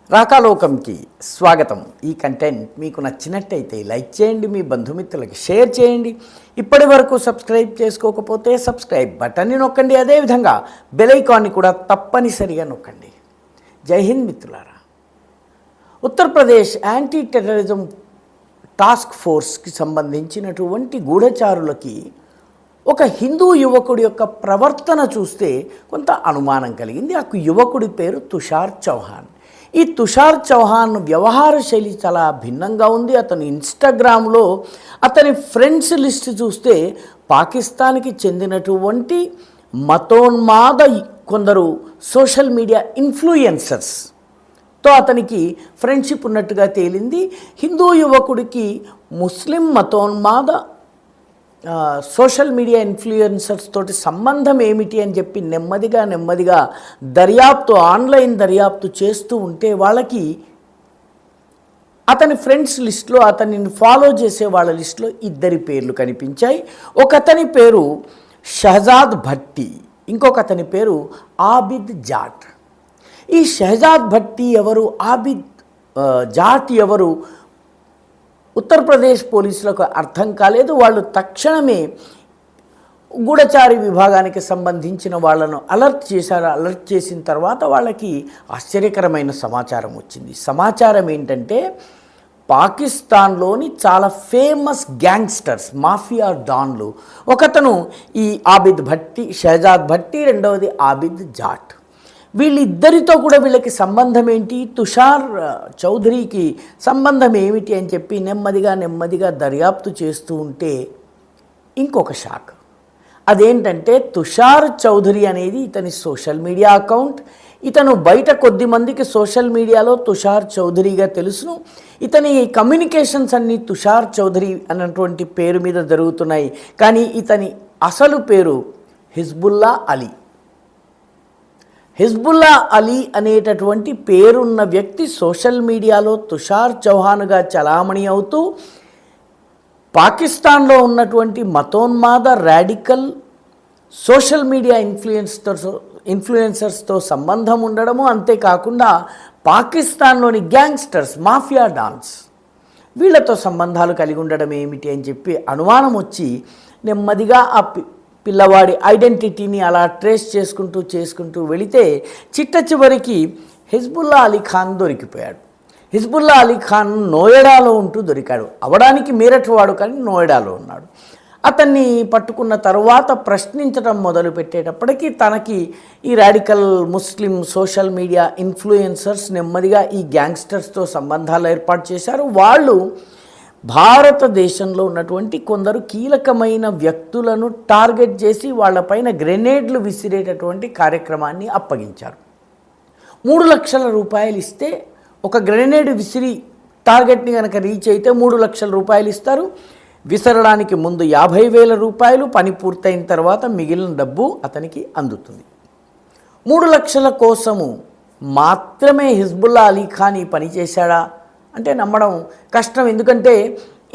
రాకాలోకంకి స్వాగతం. ఈ కంటెంట్ మీకు నచ్చినట్టయితే లైక్ చేయండి, మీ బంధుమిత్రులకి షేర్ చేయండి. ఇప్పటి వరకు సబ్స్క్రైబ్ చేసుకోకపోతే సబ్స్క్రైబ్ బటన్ని నొక్కండి. అదేవిధంగా బెల్ ఐకాన్ని కూడా తప్పనిసరిగా నొక్కండి. జై హింద్ మిత్రులారా. ఉత్తరప్రదేశ్ యాంటీ టెర్రరిజం టాస్క్ ఫోర్స్కి సంబంధించినటువంటి గూఢచారులకి ఒక హిందూ యువకుడి యొక్క ప్రవర్తన చూస్తే కొంత అనుమానం కలిగింది. ఆ యువకుడి పేరు తుషార్ చౌహాన్. ఈ తుషార్ చౌహాన్ వ్యవహార శైలి చాలా భిన్నంగా ఉంది. అతను ఇన్స్టాగ్రామ్లో అతని ఫ్రెండ్స్ లిస్ట్ చూస్తే పాకిస్తాన్కి చెందినటువంటి మతోన్మాద కొందరు సోషల్ మీడియా ఇన్ఫ్లుయెన్సర్స్తో అతనికి ఫ్రెండ్షిప్ ఉన్నట్టుగా తేలింది. హిందూ యువకుడికి ముస్లిం మతోన్మాద సోషల్ మీడియా ఇన్ఫ్లుయెన్సర్స్ తోటి సంబంధం ఏమిటి అని చెప్పి నెమ్మదిగా ఆన్లైన్ దర్యాప్తు చేస్తూ ఉంటే వాళ్ళకి అతని ఫ్రెండ్స్ లిస్ట్లో, అతనిని ఫాలో చేసే వాళ్ళ లిస్ట్లో ఇద్దరి పేర్లు కనిపించాయి. ఒకతని పేరు షహజాద్ భట్టి, ఇంకొక అతని పేరు ఆబిద్ జాట్. ఈ షహజాద్ భట్టి ఎవరు, ఆబిద్ జాట్ ఎవరు ఉత్తరప్రదేశ్ పోలీసులకు అర్థం కాలేదు. వాళ్ళు తక్షణమే గూఢచారి విభాగానికి సంబంధించిన వాళ్ళను అలర్ట్ చేశారు. అలర్ట్ చేసిన తర్వాత వాళ్ళకి ఆశ్చర్యకరమైన సమాచారం వచ్చింది. సమాచారం ఏంటంటే పాకిస్తాన్లోని చాలా ఫేమస్ గ్యాంగ్స్టర్స్, మాఫియా డాన్లు, ఒకతను ఈ ఆబిద్ భట్టి, షహజాద్ భట్టి, రెండవది ఆబిద్ జాట్. వీళ్ళిద్దరితో కూడా వీళ్ళకి సంబంధం ఏంటి, తుషార్ చౌదరికి సంబంధం ఏమిటి అని చెప్పి నెమ్మదిగా దర్యాప్తు చేస్తూ ఉంటే ఇంకొక షాక్. అదేంటంటే తుషార్ చౌదరి అనేది ఇతని సోషల్ మీడియా అకౌంట్. ఇతను బయట కొద్ది మందికి సోషల్ మీడియాలో తుషార్ చౌదరిగా తెలుసును. ఇతని కమ్యూనికేషన్స్ అన్నీ తుషార్ చౌదరి అన్నటువంటి పేరు మీద జరుగుతున్నాయి. కానీ ఇతని అసలు పేరు హిజ్బుల్లా అలీ. హిజ్బుల్లా అలీ అనేటటువంటి పేరున్న వ్యక్తి సోషల్ మీడియాలో తుషార్ చౌహాన్గా చలామణి అవుతూ పాకిస్తాన్లో ఉన్నటువంటి మతోన్మాద రాడికల్ సోషల్ మీడియా ఇన్ఫ్లుయెన్సర్స్తో సంబంధం ఉండడము, అంతేకాకుండా పాకిస్తాన్లోని గ్యాంగ్స్టర్స్, మాఫియా డాన్స్ వీళ్ళతో సంబంధాలు కలిగి ఉండడం ఏమిటి అని చెప్పి అనుమానం వచ్చి నెమ్మదిగా ఆ పిల్లవాడి ఐడెంటిటీని అలా ట్రేస్ చేసుకుంటూ వెళితే చివరికి హిజ్బుల్లా అలీ ఖాన్ దొరికిపోయాడు. హిజ్బుల్లా అలీ ఖాన్ నోయిడాలో ఉంటూ దొరికాడు. అవడానికి మీరట్ వాడు, కానీ నోయిడాలో ఉన్నాడు. అతన్ని పట్టుకున్న తరువాత ప్రశ్నించడం మొదలు పెట్టేటప్పటికీ తనకి ఈ రాడికల్ ముస్లిం సోషల్ మీడియా ఇన్ఫ్లుయెన్సర్స్ నెమ్మదిగా ఈ గ్యాంగ్స్టర్స్తో సంబంధాలు ఏర్పాటు చేశారు. వాళ్ళు భారతదేశంలో ఉన్నటువంటి కొందరు కీలకమైన వ్యక్తులను టార్గెట్ చేసి వాళ్ళపైన గ్రెనేడ్లు విసిరేటటువంటి కార్యక్రమాన్ని అప్పగించారు. 3 లక్షల రూపాయలు ఇస్తే, ఒక గ్రెనేడ్ విసిరి టార్గెట్ని కనుక రీచ్ అయితే 3 లక్షల రూపాయలు ఇస్తారు. విసరడానికి ముందు 50,000 రూపాయలు, పని పూర్తయిన తర్వాత మిగిలిన డబ్బు అతనికి అందుతుంది. 3 లక్షల కోసము మాత్రమే హిజ్బుల్లా అలీ ఖాన్ ఈ పని చేశాడా అంటే నమ్మడం కష్టం. ఎందుకంటే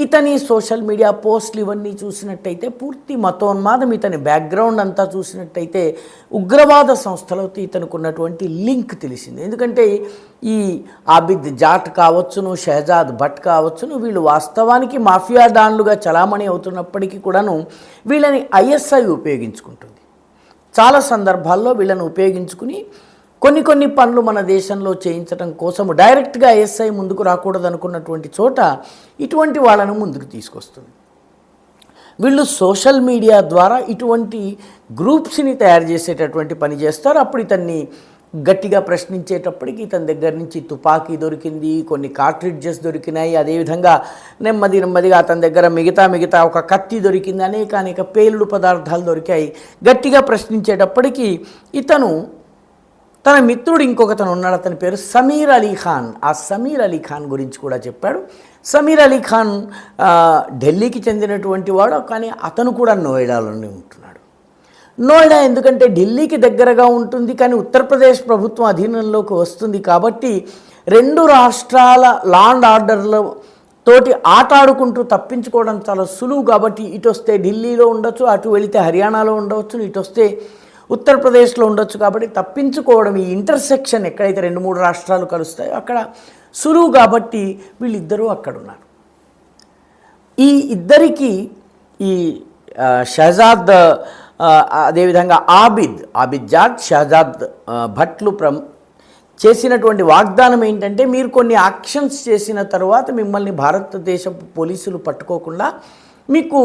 ఇతని సోషల్ మీడియా పోస్టులు ఇవన్నీ చూసినట్టయితే పూర్తి మతోన్మాదం, ఇతని బ్యాక్గ్రౌండ్ అంతా చూసినట్టయితే ఉగ్రవాద సంస్థలతో ఇతనికి ఉన్నటువంటి లింక్ తెలిసింది. ఎందుకంటే ఈ ఆబిద్ జాట్ కావచ్చును, షహజాద్ భట్ కావచ్చును, వీళ్ళు వాస్తవానికి మాఫియా డాన్లుగా చలామణి అవుతున్నప్పటికీ కూడాను వీళ్ళని ఐఎస్ఐ ఉపయోగించుకుంటుంది. చాలా సందర్భాల్లో వీళ్ళని ఉపయోగించుకుని కొన్ని పనులు మన దేశంలో చేయించడం కోసం డైరెక్ట్గా ఐఎస్ఐ ముందుకు రాకూడదు అనుకున్నటువంటి చోట ఇటువంటి వాళ్ళను ముందుకు తీసుకొస్తుంది. వీళ్ళు సోషల్ మీడియా ద్వారా ఇటువంటి గ్రూప్స్ని తయారు చేసేటటువంటి పని చేస్తారు. అప్పుడు ఇతన్ని గట్టిగా ప్రశ్నించేటప్పటికి ఇతని దగ్గర నుంచి తుపాకీ దొరికింది, కొన్ని కార్ట్రిడ్జెస్ దొరికినాయి. అదేవిధంగా నెమ్మదిగా అతని దగ్గర మిగతా ఒక కత్తి దొరికింది, అనేక పేలుడు పదార్థాలు దొరికాయి. గట్టిగా ప్రశ్నించేటప్పటికి ఇతను తన మిత్రుడు ఇంకొకతను ఉన్నాడు, అతని పేరు సమీర్ అలీ ఖాన్. ఆ సమీర్ అలీ ఖాన్ గురించి కూడా చెప్పాడు. సమీర్ అలీ ఖాన్ ఢిల్లీకి చెందినటువంటి వాడు, కానీ అతను కూడా నోయిడాలోనే ఉంటున్నాడు. నోయిడా ఎందుకంటే ఢిల్లీకి దగ్గరగా ఉంటుంది, కానీ ఉత్తరప్రదేశ్ ప్రభుత్వం అధీనంలోకి వస్తుంది కాబట్టి 2 రాష్ట్రాల లా అండ్ ఆర్డర్లో తోటి ఆటాడుకుంటూ తప్పించుకోవడం చాలా సులువు. కాబట్టి ఇటు వస్తే ఢిల్లీలో ఉండొచ్చు, అటు వెళితే హర్యానాలో ఉండవచ్చు, ఇటు వస్తే ఉత్తరప్రదేశ్లో ఉండొచ్చు. కాబట్టి తప్పించుకోవడం, ఈ ఇంటర్సెక్షన్ ఎక్కడైతే 2-3 రాష్ట్రాలు కలుస్తాయో అక్కడ సులువు. కాబట్టి వీళ్ళిద్దరూ అక్కడ ఉన్నారు. ఈ ఇద్దరికి ఈ షహజాద్ అదేవిధంగా ఆబిద్ జాట్, షహజాద్ భట్లు చేసినటువంటి వాగ్దానం ఏంటంటే, మీరు కొన్ని యాక్షన్స్ చేసిన తర్వాత మిమ్మల్ని భారతదేశ పోలీసులు పట్టుకోకుండా మీకు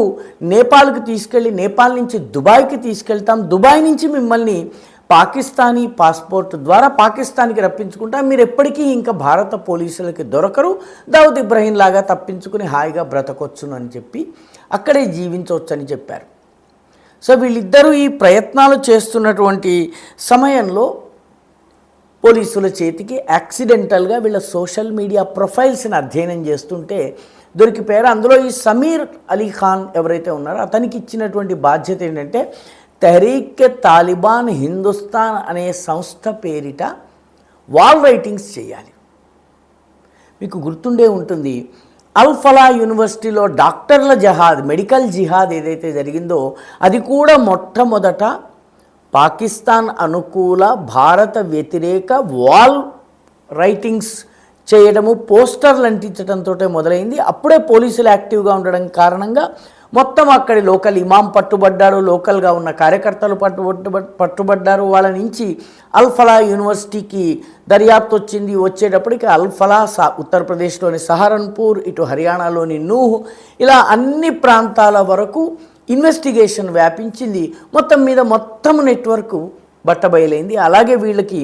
నేపాల్కి తీసుకెళ్ళి, నేపాల్ నుంచి దుబాయ్కి తీసుకెళ్తాం, దుబాయ్ నుంచి మిమ్మల్ని పాకిస్తానీ పాస్పోర్ట్ ద్వారా పాకిస్తాన్కి రప్పించుకుంటాం, మీరు ఎప్పటికీ ఇంకా భారత పోలీసులకి దొరకరు, దావుద్ ఇబ్రహీం లాగా తప్పించుకుని హాయిగా బ్రతకొచ్చును అని చెప్పి అక్కడే జీవించవచ్చు అని చెప్పారు. సో వీళ్ళిద్దరూ ఈ ప్రయత్నాలు చేస్తున్నటువంటి సమయంలో పోలీసుల చేతికి యాక్సిడెంటల్గా వీళ్ళ సోషల్ మీడియా ప్రొఫైల్స్ని అధ్యయనం చేస్తుంటే దొరికిపోయారు. అందులో ఈ సమీర్ అలీ ఖాన్ ఎవరైతే ఉన్నారో అతనికి ఇచ్చినటువంటి బాధ్యత ఏంటంటే, తెహ్రీక్ తాలిబాన్ హిందుస్థాన్ అనే సంస్థ పేరిట వాల్ రైటింగ్స్ చేయాలి. మీకు గుర్తుండే ఉంటుంది, అల్ ఫలా యూనివర్సిటీలో డాక్టర్ల జహాద్, మెడికల్ జిహాద్ ఏదైతే జరిగిందో అది కూడా మొట్టమొదట పాకిస్తాన్ అనుకూల భారత వ్యతిరేక వాల్ రైటింగ్స్ చేయడము, పోస్టర్లు అంటించడంతో మొదలైంది. అప్పుడే పోలీసులు యాక్టివ్గా ఉండడం కారణంగా మొత్తం అక్కడి లోకల్ ఇమాం పట్టుబడ్డారు, లోకల్గా ఉన్న కార్యకర్తలు పట్టుబడ్డారు. వాళ్ళ నుంచి అల్ ఫలా యూనివర్సిటీకి దర్యాప్తు వచ్చింది. వచ్చేటప్పటికి అల్ ఫలా ఉత్తరప్రదేశ్లోని సహరన్పూర్, ఇటు హర్యానాలోని నూహ్, ఇలా అన్ని ప్రాంతాల వరకు ఇన్వెస్టిగేషన్ వ్యాపించింది. మొత్తం నెట్వర్క్ బట్టబయలైంది. అలాగే వీళ్ళకి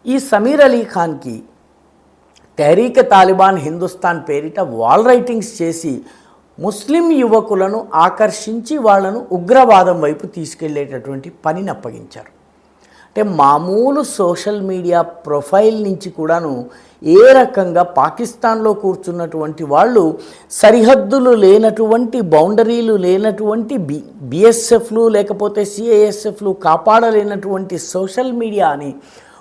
ఈ సమీర్ అలీ ఖాన్కి తెహ్రీక్ తాలిబాన్ హిందుస్థాన్ పేరిట వాల్ రైటింగ్స్ చేసి ముస్లిం యువకులను ఆకర్షించి వాళ్ళను ఉగ్రవాదం వైపు తీసుకెళ్లేటటువంటి పనిని అప్పగించారు. అంటే మామూలు సోషల్ మీడియా ప్రొఫైల్ నుంచి కూడాను ఏ రకంగా పాకిస్తాన్లో కూర్చున్నటువంటి వాళ్ళు సరిహద్దులు లేనటువంటి, బౌండరీలు లేనటువంటి బిఎస్ఎఫ్లు లేకపోతే సిఐఎస్ఎఫ్లు కాపాడలేనటువంటి సోషల్ మీడియాని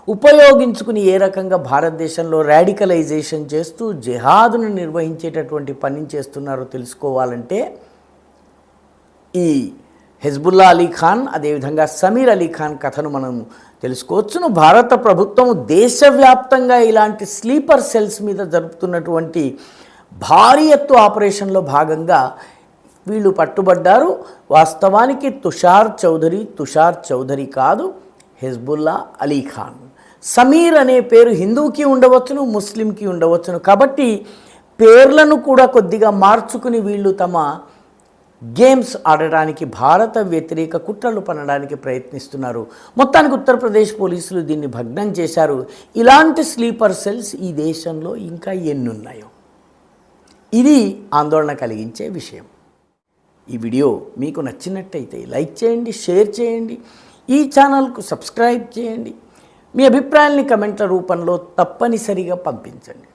ఉపయోగించుకుని ఏ రకంగా భారతదేశంలో రాడికలైజేషన్ చేస్తూ జిహాద్ను నిర్వహించేటటువంటి పని చేస్తున్నారో తెలుసుకోవాలంటే ఈ హిజ్బుల్లా అలీ ఖాన్ అదేవిధంగా సమీర్ అలీ ఖాన్ కథను మనం తెలుసుకోవచ్చును. భారత ప్రభుత్వం దేశవ్యాప్తంగా ఇలాంటి స్లీపర్ సెల్స్ మీద జరుపుతున్నటువంటి భారీ ఎత్తు ఆపరేషన్లో భాగంగా వీళ్ళు పట్టుబడ్డారు. వాస్తవానికి తుషార్ చౌదరి కాదు, హిజ్బుల్లా అలీ ఖాన్. సమీర్ అనే పేరు హిందూకి ఉండవచ్చును, ముస్లింకి ఉండవచ్చును. కాబట్టి పేర్లను కూడా కొద్దిగా మార్చుకుని వీళ్ళు తమ గేమ్స్ ఆడడానికి, భారత వ్యతిరేక కుట్రలు పనడానికి ప్రయత్నిస్తున్నారు. మొత్తానికి ఉత్తరప్రదేశ్ పోలీసులు దీన్ని భగ్నం చేశారు. ఇలాంటి స్లీపర్ సెల్స్ ఈ దేశంలో ఇంకా ఎన్నున్నాయో ఇది ఆందోళన కలిగించే విషయం. ఈ వీడియో మీకు నచ్చినట్టయితే లైక్ చేయండి, షేర్ చేయండి, ఈ ఛానల్కు సబ్స్క్రైబ్ చేయండి. మీ అభిప్రాయాల్ని కమెంట్ల రూపంలో తప్పనిసరిగా పంపించండి.